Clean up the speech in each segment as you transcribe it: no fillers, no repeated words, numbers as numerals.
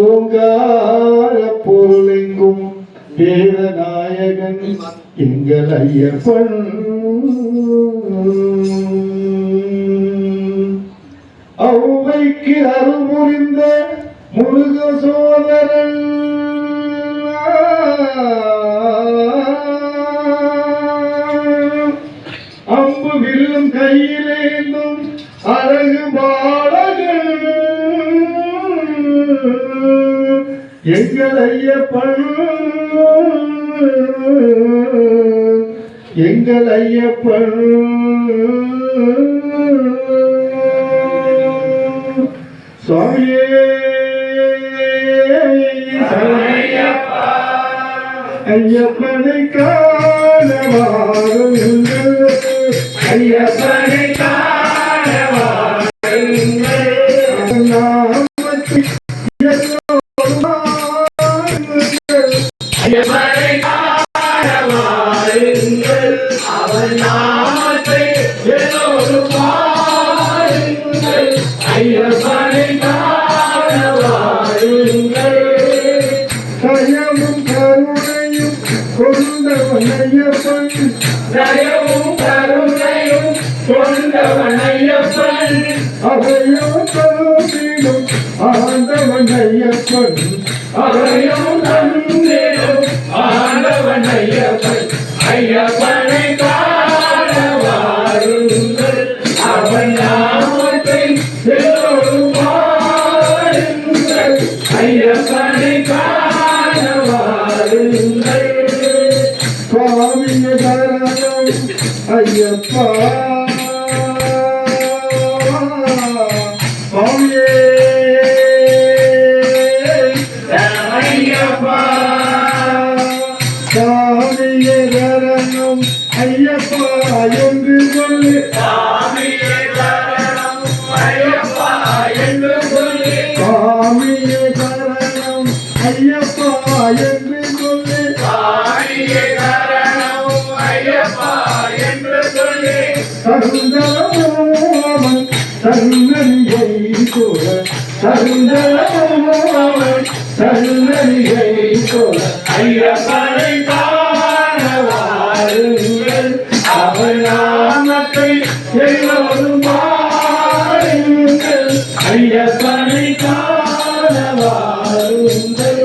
ஓங்கார பொருளெங்கும் வேதநாயகன் எங்கள் ஐயப்பன் ஔவைக்கு அருள்புரிந்த முருக சோதரன் அம்பு வில்லும் கையிலேந்தும் அழகு பாடகன் எங்கள் ஐயப்பன் எங்கள் ஐயப்பன் சுவாமியே ஐயப்பனை காண வாருங்கள் ஐயப்பனை காண வாருங்கள் ஐயப்பனை காண வாருங்கள் அவன் நாமத்தை எல்லோரும் பாருங்கள் ஐயப்பனை காண வாருங்கள் தயவும் கருணையும் கொண்டவன் ஐயப்பன் தயவும் கருணையும் கொண்டவன் ஐயப்பன் அவையும் கருணையும் ஆண்டவன் ஐயப்பன் அவையும் கருணையும் ஆண்டவன் ஐயப்பன் ஐயப்பனை காண வாருங்கள் அவன் நாமத்தை எல்லோரும் பாருங்கள் ஐயப்பனை காண வாருங்கள் சுவாமிய சரணம் ஐயப்பா சுவாமியே ஐயப்பா சுவாமிய சரணம் ஐயப்பா என்று சொல்லி சுவாமிய சரணம் ஐயப்பா என்று சொல்லி சுவாமிய சரணம் ஐயப்பா என்று சொல்லி சுவாமிய சரணம் ஐயப்பா என்று சொல்லி சருந்தரமோமன் சருந்தனிகை கூட சருந்தரமோமன் சருந்தனிகை கூட ஐயப்பனை காண வாருங்கள் அவன் நாமத்தை எல்லோரும் பாருங்கள் ஐயப்பனை காண வாருங்கள்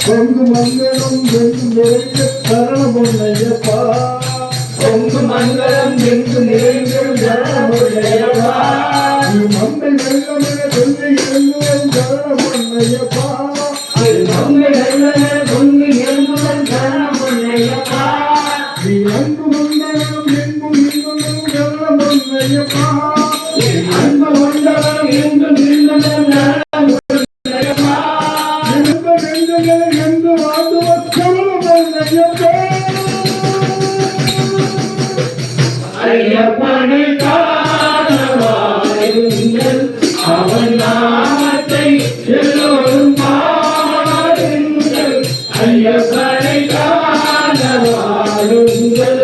பொங்கு மங்களம் வென்று நிறைந்த சரணம் ஐயப்பா பொங்கு மங்களம் வென்று நிறைந்த சரணம் ஐயப்பா மங்கை வெள்ளமென கொள்ளை எழுந்துவன் சரணம் ஐயப்பா மங்கை வெள்ளமென கொள்ளை எழுந்துவன் சரணம் ஐயப்பா அன்பு மண்டலம் எங்கும் இன்னும் சரணம் ஐயப்பா அன்பு மண்டலம் எங்கும் இன்னும் சரணம் ஐயப்பா எந்த நெஞ்சங்கள் என்று வாழ்ந்துவன் சரணம் ஐயப்பா ஐயப்பனை காண வாருங்கள் அவன் நாமத்தை எல்லோரும் பாருங்கள் ஐயப்பனை காண வாருங்கள்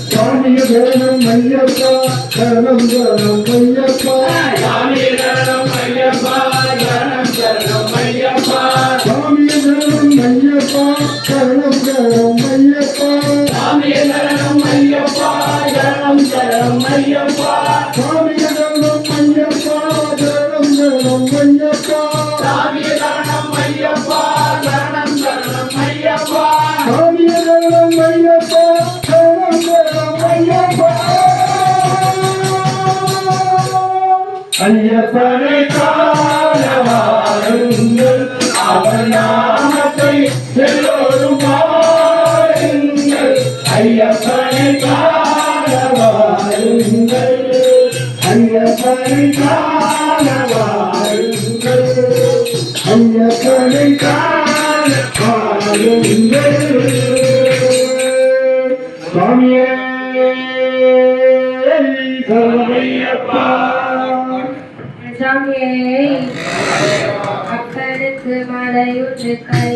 சுவாமிய வேணும் ஐயப்பா சரணம் சரணம் ஐயப்பா சுவாமிய சரணம் ஐயப்பா சரணம் சரணம் ஐயப்பா சுவாமிய சரணம் ஐயப்பா சரணம் சரணம் ஐயப்பா சுவாமிய சரணம் ஐயப்பா சரணம் சரணம் ஐயப்பா சுவாமிய சரணம் ஐயப்பா சரணம் சரணம் ஐயப்பா சுவாமிய சரணம் ஐயப்பா சரணம் சரணம் ஐயப்பா சுவாமிய சரணம் ஐயப்பா சரணம் சரணம் ஐயப்பா ஐயப்பனை காண வாருங்கள் அவன் நாமத்தை எல்லோரும் பாருங்கள் ஐயப்பனை காண வாருங்கள் ஐயப்பனை காண வாருங்கள் ஐயப்பனை காண வாருங்கள் சுவாமியே சரணையப்பா சாமியை அப்பனுக்கு மலையுற்று கை